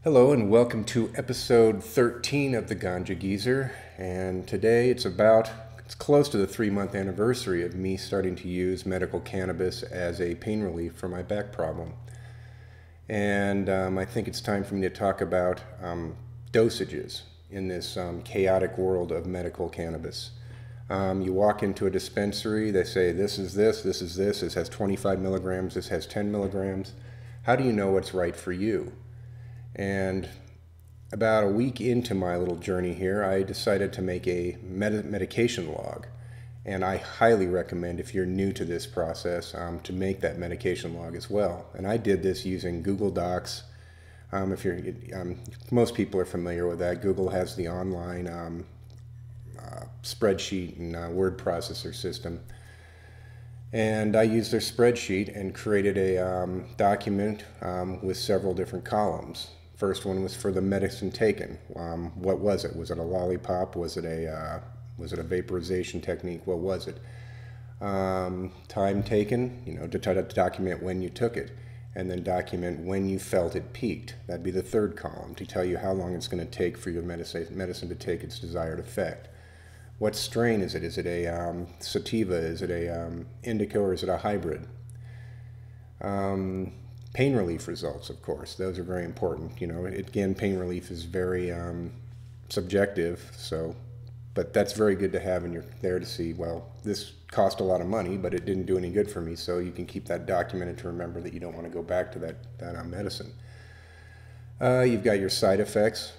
Hello and welcome to episode 13 of the Ganja Geezer, and today it's close to the 3-month anniversary of me starting to use medical cannabis as a pain relief for my back problem. And I think it's time for me to talk about dosages in this chaotic world of medical cannabis. You walk into a dispensary, they say this is this, this has 25 milligrams, this has 10 milligrams. How do you know what's right for you? And about a week into my little journey here, I decided to make a medication log. And I highly recommend, if you're new to this process, to make that medication log as well. And I did this using Google Docs. Most people are familiar with that. Google has the online spreadsheet and word processor system. And I used their spreadsheet and created a document with several different columns. First one was for the medicine taken. What was it? Was it a lollipop? Was it a vaporization technique? What was it? Time taken, to try to document when you took it, and then document when you felt it peaked. That'd be the third column to tell you how long it's going to take for your medicine to take its desired effect. What strain is it? Is it a sativa? Is it a indica, or is it a hybrid? Pain relief results, of course. Those are very important. Again, pain relief is very subjective, but that's very good to have, and you're there to see, well, this cost a lot of money, but it didn't do any good for me, so you can keep that documented to remember that you don't want to go back to that medicine. You've got your side effects,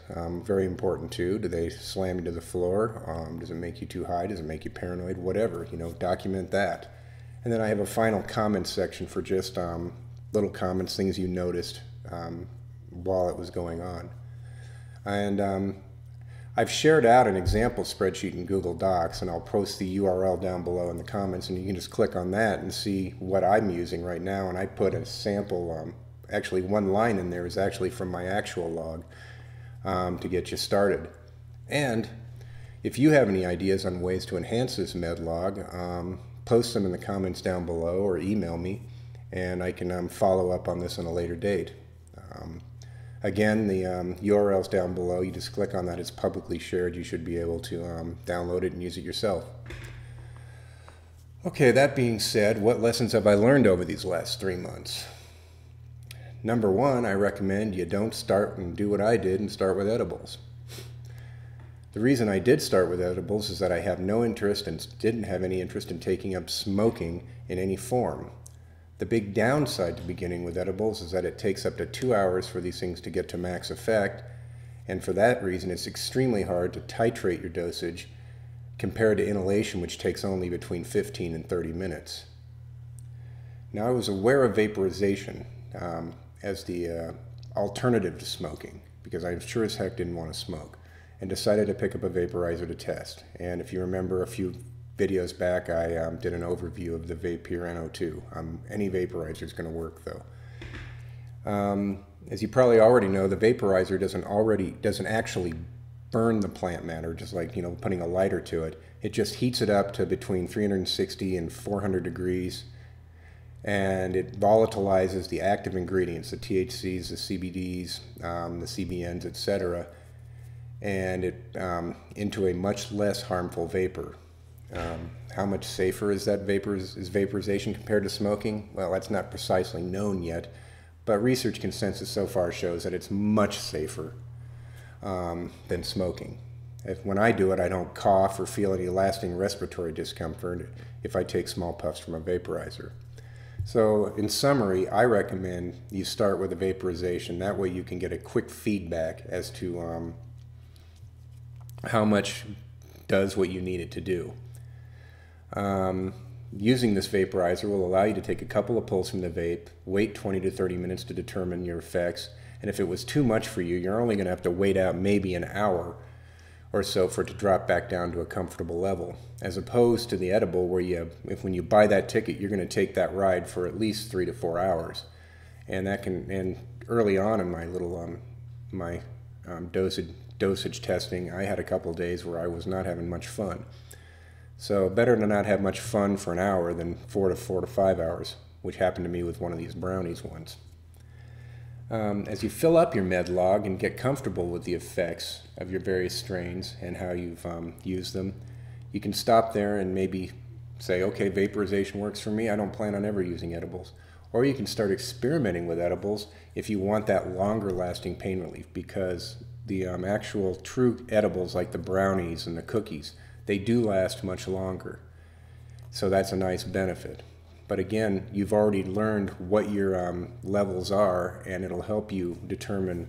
very important too. Do they slam you to the floor? Does it make you too high? Does it make you paranoid? Whatever, document that. And then I have a final comments section for just little comments, things you noticed while it was going on. And I've shared out an example spreadsheet in Google Docs, and I'll post the URL down below in the comments, and you can just click on that and see what I'm using right now. And I put a sample, actually one line in there is actually from my actual log to get you started. And if you have any ideas on ways to enhance this med log, post them in the comments down below or email me, and I can follow up on this on a later date. Again, the URL's down below. You just click on that. It's publicly shared. You should be able to download it and use it yourself. Okay, that being said, what lessons have I learned over these last 3 months? Number one, I recommend you don't start and do what I did and start with edibles. The reason I did start with edibles is that I have no interest and didn't have any interest in taking up smoking in any form. The big downside to beginning with edibles is that it takes up to 2 hours for these things to get to max effect, and for that reason it's extremely hard to titrate your dosage compared to inhalation, which takes only between 15 and 30 minutes. Now, I was aware of vaporization as the alternative to smoking, because I sure as heck didn't want to smoke, and decided to pick up a vaporizer to test. And if you remember a few videos back, I did an overview of the Vapeur NO2. Any vaporizer is going to work, though. As you probably already know, the vaporizer doesn't actually burn the plant matter, just like putting a lighter to it. It just heats it up to between 360 and 400 degrees, and it volatilizes the active ingredients, the THCs, the CBDs, the CBNs, etc., and it into a much less harmful vapor. How much safer is that vaporization compared to smoking? Well, that's not precisely known yet, but research consensus so far shows that it's much safer than smoking. When I do it, I don't cough or feel any lasting respiratory discomfort if I take small puffs from a vaporizer. So in summary, I recommend you start with a vaporization. That way you can get a quick feedback as to how much does what you need it to do. Using this vaporizer will allow you to take a couple of pulls from the vape, wait 20 to 30 minutes to determine your effects, and if it was too much for you, you're only going to have to wait out maybe an hour or so for it to drop back down to a comfortable level, as opposed to the edible where when you buy that ticket, you're going to take that ride for at least 3 to 4 hours. And early on in my little dosage testing, I had a couple of days where I was not having much fun. So better to not have much fun for an hour than 4 to 5 hours, which happened to me with one of these brownies once. As you fill up your med log and get comfortable with the effects of your various strains and how you've used them, you can stop there and maybe say, okay, vaporization works for me, I don't plan on ever using edibles. Or you can start experimenting with edibles if you want that longer lasting pain relief, because the actual true edibles like the brownies and the cookies, they do last much longer. So that's a nice benefit. But again, you've already learned what your levels are, and it'll help you determine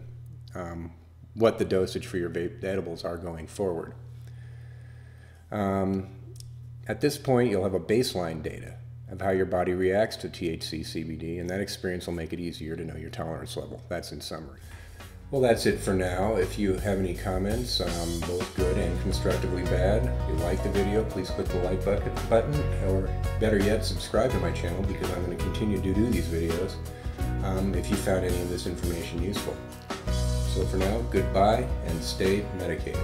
what the dosage for your edibles are going forward. At this point, you'll have a baseline data of how your body reacts to THC, CBD, and that experience will make it easier to know your tolerance level. That's in summary. Well, that's it for now. If you have any comments, both good and constructively bad, if you like the video, please click the like button, or better yet, subscribe to my channel, because I'm going to continue to do these videos if you found any of this information useful. So for now, goodbye and stay medicated.